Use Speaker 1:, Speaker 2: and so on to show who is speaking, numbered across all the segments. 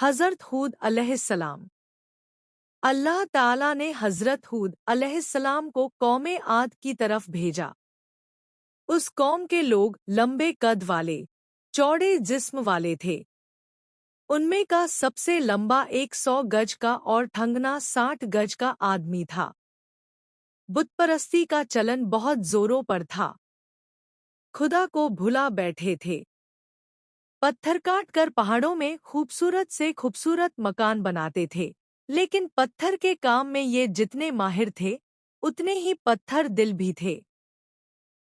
Speaker 1: हज़रत हूद अलैहिस्सलाम। अल्लाह ताला ने हज़रत हूद अलैहिस्सलाम को कौम आद की तरफ भेजा। उस कौम के लोग लंबे कद वाले, चौड़े जिस्म वाले थे। उनमें का सबसे लंबा 100 गज का और ठंगना 60 गज का आदमी था। बुतपरस्ती का चलन बहुत जोरों पर था। खुदा को भुला बैठे थे। पत्थर काट कर पहाड़ों में खूबसूरत से खूबसूरत मकान बनाते थे, लेकिन पत्थर के काम में ये जितने माहिर थे, उतने ही पत्थर दिल भी थे।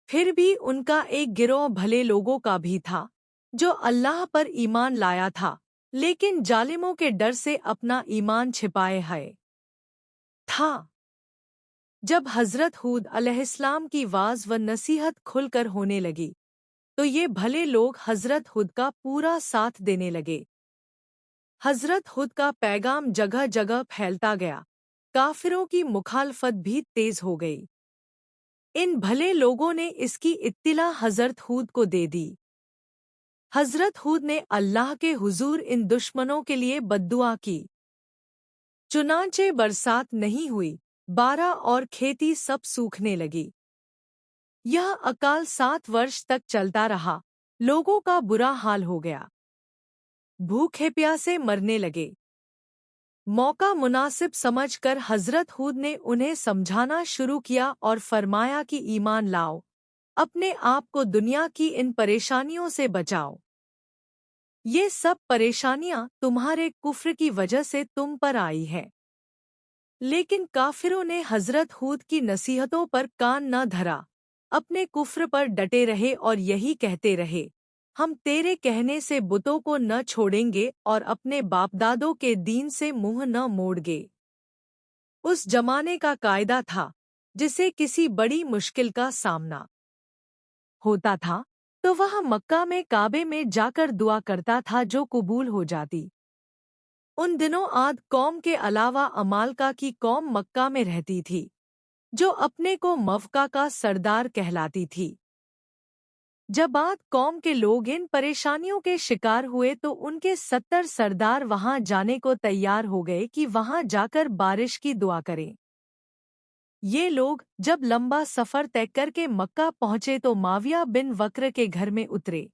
Speaker 1: फिर भी उनका एक गिरोह भले लोगों का भी था, जो अल्लाह पर ईमान लाया था, लेकिन जालिमों के डर से अपना ईमान छिपाए है था। जब हज़रत हूद अलैहिस्सलाम की वाज व नसीहत खुलकर होने लगी, तो ये भले लोग हज़रत हूद का पूरा साथ देने लगे। हज़रत हूद का पैगाम जगह जगह फैलता गया। काफिरों की मुखालफत भी तेज हो गई। इन भले लोगों ने इसकी इत्तिला हज़रत हूद को दे दी। हज़रत हूद ने अल्लाह के हुजूर इन दुश्मनों के लिए बद्दुआ की। चुनांचे बरसात नहीं हुई, बारा और खेती सब सूखने लगी। यह अकाल 7 वर्ष तक चलता रहा। लोगों का बुरा हाल हो गया। भूखे प्यासे मरने लगे। मौका मुनासिब समझकर हज़रत हूद ने उन्हें समझाना शुरू किया और फरमाया कि ईमान लाओ, अपने आप को दुनिया की इन परेशानियों से बचाओ। ये सब परेशानियां तुम्हारे कुफ्र की वजह से तुम पर आई है। लेकिन काफिरों ने हज़रत हूद की नसीहतों पर कान न धरा, अपने कुफ्र पर डटे रहे और यही कहते रहे, हम तेरे कहने से बुतों को न छोड़ेंगे और अपने बापदादों के दीन से मुंह न मोड़गे। उस जमाने का कायदा था, जिसे किसी बड़ी मुश्किल का सामना होता था, तो वह मक्का में काबे में जाकर दुआ करता था जो कबूल हो जाती। उन दिनों आद कौम के अलावा अमालका की कौम मक्का में रहती थी, जो अपने को मवका का सरदार कहलाती थी। जब आद कौम के लोग इन परेशानियों के शिकार हुए तो उनके 70 सरदार वहां जाने को तैयार हो गए कि वहां जाकर बारिश की दुआ करें। ये लोग जब लंबा सफर तय करके मक्का पहुंचे तो माविया बिन वक्र के घर में उतरे।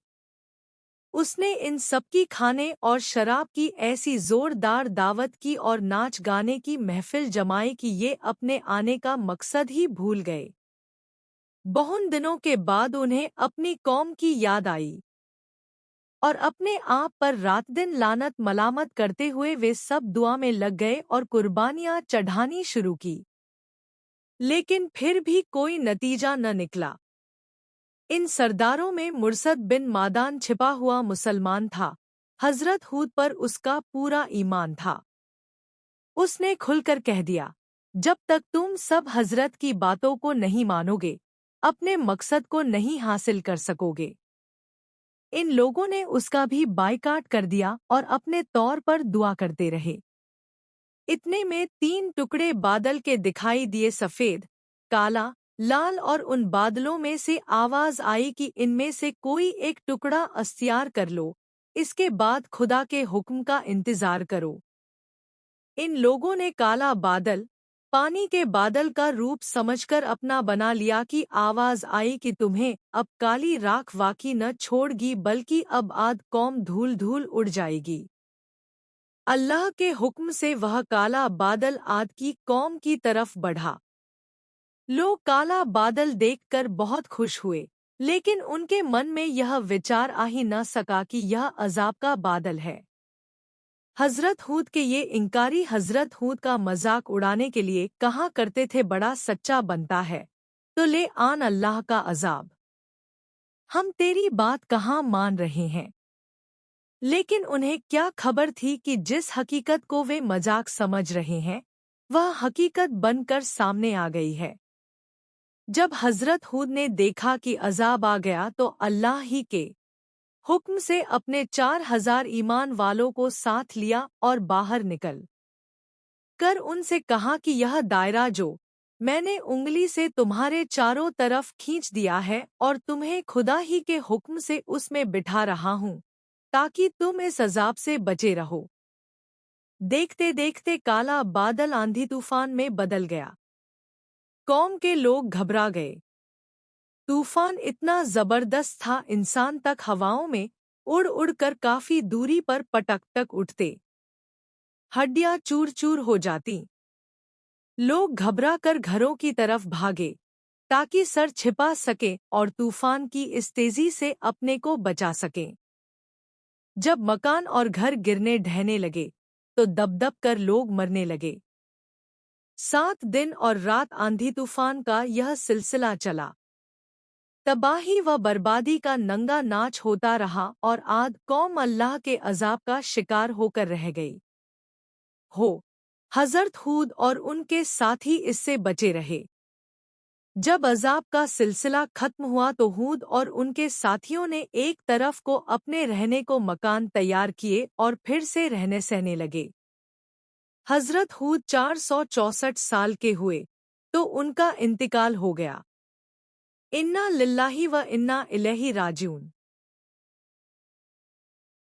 Speaker 1: उसने इन सबकी खाने और शराब की ऐसी जोरदार दावत की और नाच गाने की महफिल जमाई कि ये अपने आने का मकसद ही भूल गए। बहुत दिनों के बाद उन्हें अपनी कौम की याद आई और अपने आप पर रात दिन लानत मलामत करते हुए वे सब दुआ में लग गए और कुर्बानियां चढ़ानी शुरू की। लेकिन फिर भी कोई नतीजा न निकला। इन सरदारों में मुर्सद बिन मादान छिपा हुआ मुसलमान था। हज़रत हूद पर उसका पूरा ईमान था। उसने खुलकर कह दिया, जब तक तुम सब हज़रत की बातों को नहीं मानोगे, अपने मकसद को नहीं हासिल कर सकोगे। इन लोगों ने उसका भी बायकाट कर दिया और अपने तौर पर दुआ करते रहे। इतने में 3 टुकड़े बादल के दिखाई दिए, सफ़ेद, काला, लाल, और उन बादलों में से आवाज आई कि इनमें से कोई एक टुकड़ा अख्तियार कर लो, इसके बाद खुदा के हुक्म का इंतजार करो। इन लोगों ने काला बादल, पानी के बादल का रूप समझकर अपना बना लिया कि आवाज आई कि तुम्हें अब काली राख वाकी न छोड़गी, बल्कि अब आद कौम धूल धूल उड़ जाएगी। अल्लाह के हुक्म से वह काला बादल आद की कौम की तरफ बढ़ा। लोग काला बादल देखकर बहुत खुश हुए, लेकिन उनके मन में यह विचार आ ही न सका कि यह अजाब का बादल है। हज़रत हूद के ये इंकारी हज़रत हूद का मजाक उड़ाने के लिए कहा करते थे, बड़ा सच्चा बनता है तो ले आन अल्लाह का अजाब। हम तेरी बात कहाँ मान रहे हैं। लेकिन उन्हें क्या खबर थी कि जिस हकीकत को वे मजाक समझ रहे हैं, वह हकीकत बनकर सामने आ गई है। जब हज़रत हूद ने देखा कि अजाब आ गया तो अल्लाह ही के हुक्म से अपने 4000 ईमान वालों को साथ लिया और बाहर निकल कर उनसे कहा कि यह दायरा जो मैंने उंगली से तुम्हारे चारों तरफ खींच दिया है और तुम्हें खुदा ही के हुक्म से उसमें बिठा रहा हूँ, ताकि तुम इस अजाब से बचे रहो। देखते देखते काला बादल आंधी तूफान में बदल गया। कौम के लोग घबरा गए। तूफान इतना जबरदस्त था, इंसान तक हवाओं में उड़ उड़ कर काफी दूरी पर पटक तक उठते, हड्डियां चूर चूर हो जाती। लोग घबरा कर घरों की तरफ भागे ताकि सर छिपा सके और तूफान की इस तेजी से अपने को बचा सके। जब मकान और घर गिरने ढहने लगे तो दब-दब कर लोग मरने लगे। 7 दिन और रात आंधी तूफान का यह सिलसिला चला। तबाही व बर्बादी का नंगा नाच होता रहा और आद कौम अल्लाह के अजाब का शिकार होकर रह गई। हज़रत हूद और उनके साथी इससे बचे रहे। जब अजाब का सिलसिला खत्म हुआ तो हूद और उनके साथियों ने एक तरफ को अपने रहने को मकान तैयार किए और फिर से रहने सहने लगे। हज़रत हूद 464 साल के हुए तो उनका इंतकाल हो गया। इन्ना लिल्लाहि व इन्ना इलैहि राजिऊन।